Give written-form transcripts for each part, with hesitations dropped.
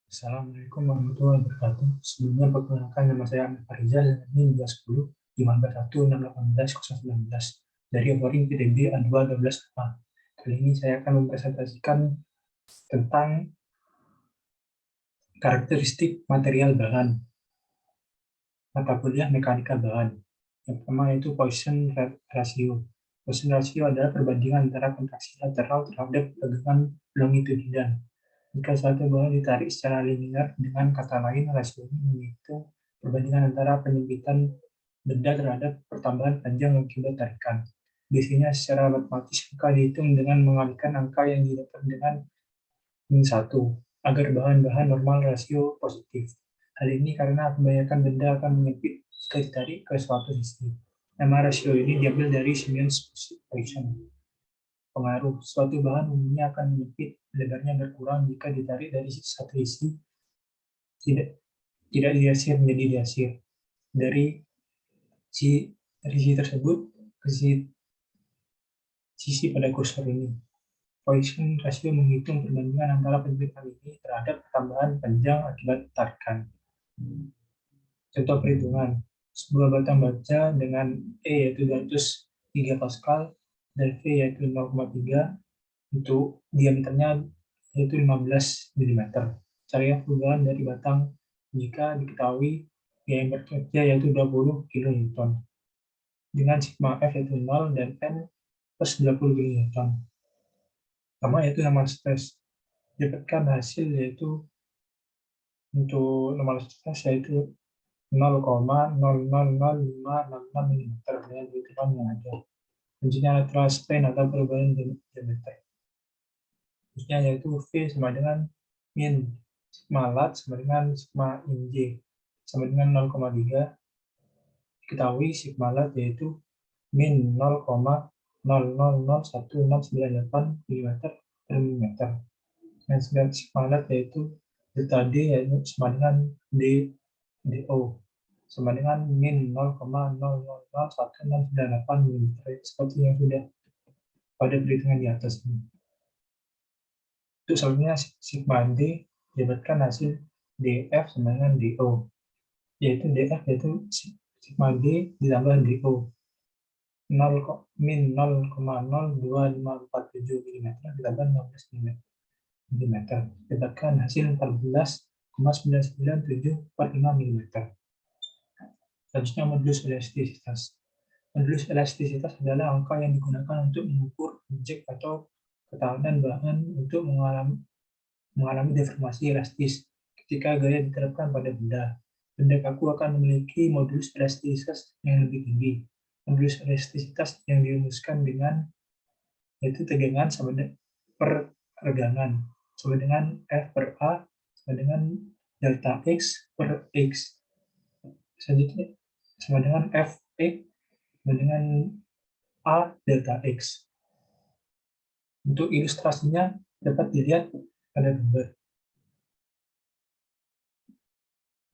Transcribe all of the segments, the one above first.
Assalamualaikum warahmatullahi wabarakatuh. Sebelumnya perkenalkan nama saya Ahmad Farizal dan ini 1210 15.1 dari Offering PTB A2 12A. Kali ini saya akan mempresentasikan tentang karakteristik material bahan mata kuliah mekanika bahan. Yang pertama yaitu Poisson ratio. Poisson ratio adalah perbandingan antara kontraksi lateral terhadap tegangan longitudinal. Jika suatu bahan ditarik secara linear, dengan kata lain, rasio ini menghitung perbandingan antara penyempitan benda terhadap pertambahan panjang akibat tarikan. Biasanya secara matematis angka dihitung dengan mengalihkan angka yang didapat dengan min 1 agar bahan-bahan normal rasio positif. Hal ini karena kebanyakan benda akan menyempit jika ditarik ke suatu sisi. Nama rasio ini diambil dari Siemens Poisson. Pengaruh suatu bahan umumnya akan menyempit, lebarnya berkurang jika ditarik dari satu sisi, tidak tidak diasir menjadi diasir. Dari sisi tersebut ke sisi pada kursor ini. Poisson ratio menghitung perbandingan antara penyempitan ini terhadap tambahan panjang akibat tarikan. Contoh perhitungan, sebuah batang baja dengan E yaitu 203 Pascal dan V yaitu 0,3 untuk diameternya yaitu 15 mm. Cari perubahan dari batang jika diketahui yang bekerja yaitu 20 kN dengan sigma F yaitu 0 dan N plus 20 kN. Pertama yaitu normal stress. Dapatkan hasil yaitu untuk normal stress yaitu 0,000566 mm dengan perhitungan yang ada. Selanjutnya lateral strain atau perubahan diameter. Maksudnya yaitu V sama dengan min sigma lat sama dengan sigma in J sama dengan 0,3. Diketahui sigma lat yaitu min 0,000169 mm per mm. Dan sigma lat yaitu delta D yaitu sama dengan DO sama dengan min 0,000169 mm seperti yang sudah pada perhitungan di atas ini. Untuk selanjutnya sigma D didapatkan hasil DF sama dengan DO, yaitu DF yaitu sigma D ditambah DO min 0,02547 mm ditambah 15 mm didapatkan hasil 14,997 per 5 mm. Selanjutnya modulus elastisitas. Modulus elastisitas adalah angka yang digunakan untuk mengukur objek atau ketahanan bahan untuk mengalami deformasi elastis ketika gaya diterapkan pada benda. Benda kaku akan memiliki modulus elastisitas yang lebih tinggi. Modulus elastisitas yang dirumuskan dengan yaitu tegangan sama per regangan sama dengan F per A sama dengan delta X per X. Selanjutnya sama dengan Fx sama dengan A delta X. Untuk ilustrasinya dapat dilihat pada gambar.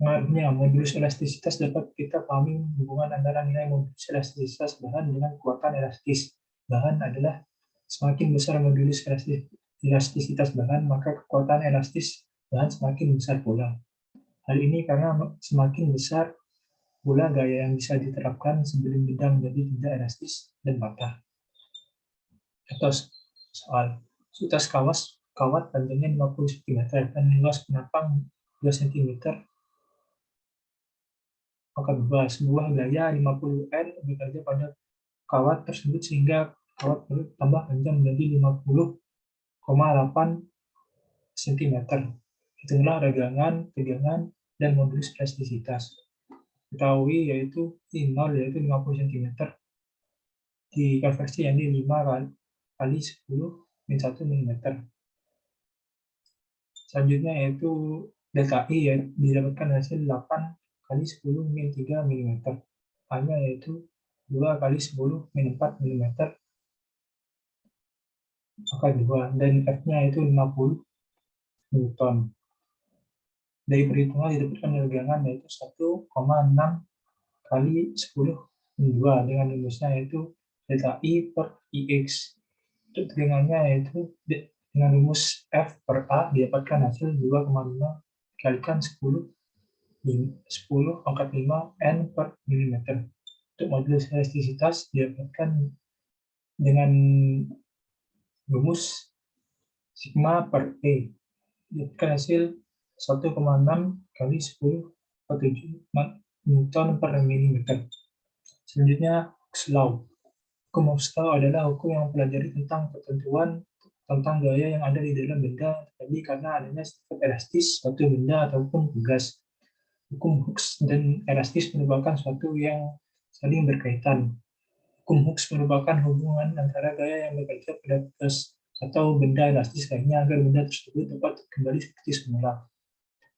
Pengaruhnya, modulus elastisitas dapat kita pahami hubungan antara nilai modulus elastisitas bahan dengan kekuatan elastis. Bahan adalah semakin besar modulus elastisitas bahan, maka kekuatan elastis bahan semakin besar pula. Hal ini karena semakin besar pula gaya yang bisa diterapkan sebelum benda menjadi tidak elastis dan patah. Contoh soal sutas kawat panjangnya 50 cm dan luas penapang 2 cm, maka sebuah gaya 50 N bekerja pada kawat tersebut sehingga kawat bertambah panjang menjadi 50,8 cm. Hitunglah regangan, tegangan, dan modulus elastisitas. Ketahui yaitu I0 yaitu 50 cm dikonversi yang di 5 kali 10 min 1 mm. Selanjutnya yaitu delta I yang didapatkan hasil 8 kali 10 min 3 mm. A-nya yaitu 2 kali 10 min 4 mm maka 2 dan F-nya yaitu 50 Newton. Dari perhitungan didapatkan regangan yaitu 1,6 kali 10 min 2 dengan rumusnya yaitu delta I per IX. Untuk tegangannya yaitu dengan rumus F per A didapatkan hasil 2,5 kalikan 10 pangkat 5 N per milimeter. Untuk modulus elastisitas didapatkan dengan rumus sigma per E. Didapatkan hasil 1,6 kali 10 per 7 Newton per milimeter. Selanjutnya, Hooke's Law. Hukum Hooke's Law adalah hukum yang mempelajari tentang ketentuan tentang gaya yang ada di dalam benda terjadi karena adanya sifat elastis suatu benda ataupun tugas. Hukum Hooke's dan elastis merupakan suatu yang saling berkaitan. Hukum Hooke's merupakan hubungan antara gaya yang bekerja pada tugas atau benda elastis lainnya agar benda tersebut dapat kembali seperti semula.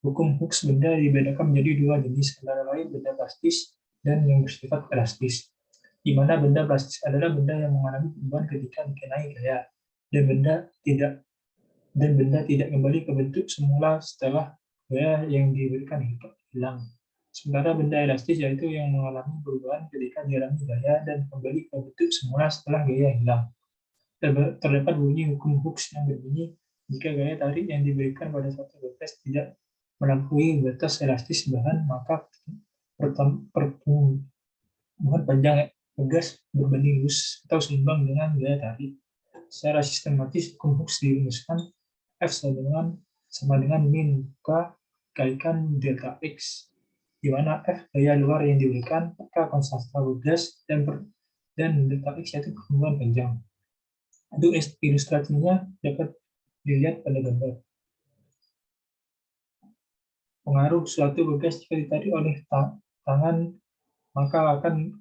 Hukum Hooke's benda dibedakan menjadi dua jenis, antara lain benda plastis dan yang bersifat elastis, di mana benda plastis adalah benda yang mengalami perubahan ketika dikenai gaya, dan benda tidak kembali ke bentuk semula setelah gaya yang diberikan hilang. Sementara benda elastis yaitu yang mengalami perubahan ketika dialami gaya dan kembali ke bentuk semula setelah gaya hilang. Terdapat bunyi hukum Hooke's yang berbunyi, jika gaya tarik yang diberikan pada satu batas tidak melampaui batas elastis bahan, maka pertumbuhan panjang bagas berbanding lurus atau seimbang dengan gaya tarik. Secara sistematis, hukum Hooke's dirumuskan F sama dengan min K kalikan delta X, di mana F gaya luar yang diberikan, K konstanta bagas, dan delta X yaitu pertumbuhan panjang. Untuk ilustrasinya dapat dilihat pada gambar. Pengaruh suatu bagas jika ditarik oleh tangan, maka akan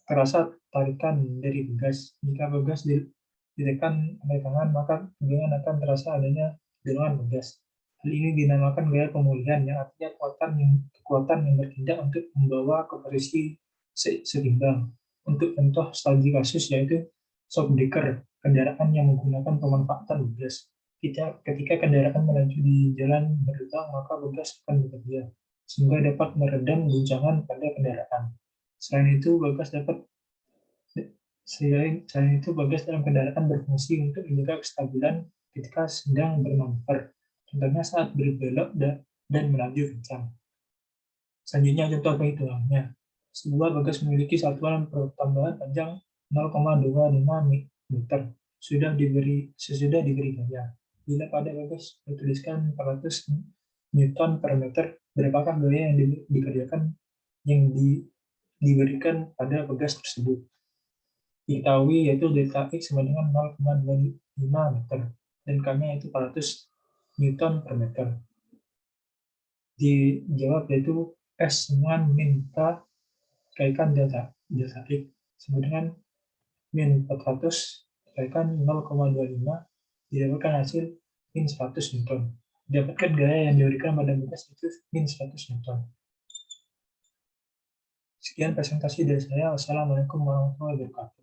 terasa tarikan dari bagas. Jika bagas ditekan oleh tangan, maka kemudian akan terasa adanya dorongan bagas. Hal ini dinamakan gaya pemulihan, yang artinya kekuatan yang bertindak untuk membawa ke posisi seimbang. Untuk contoh studi kasus yaitu shockbreaker, kendaraan yang menggunakan pemanfaatan bagas. Ketika kendaraan melaju di jalan berlubang, maka bagas akan bekerja sehingga dapat meredam guncangan pada kendaraan. Selain itu, bagas dalam kendaraan berfungsi untuk menjaga kestabilan ketika sedang bermanuver, contohnya saat berbelok dan melaju kencang. Selanjutnya, contoh perhitungannya. Sebuah bagas memiliki satuan pertambahan panjang 0,25 meter sesudah diberi gaya. Bila pada bagas dituliskan 400 Newton per meter, berapakah gaya yang dikerjakan yang diberikan pada bagas tersebut? Diketahui yaitu delta X sama dengan 0,25 meter dan K-nya yaitu 400 Newton per meter. Dijawab yaitu S dengan min K kalikan delta X sama dengan min 400 kalikan 0,25, didapatkan hasil min 100 Newton. Didapatkan gaya yang diberikan pada bagas itu min 100 Newton. Sekian presentasi dari saya. Wassalamualaikum warahmatullahi wabarakatuh.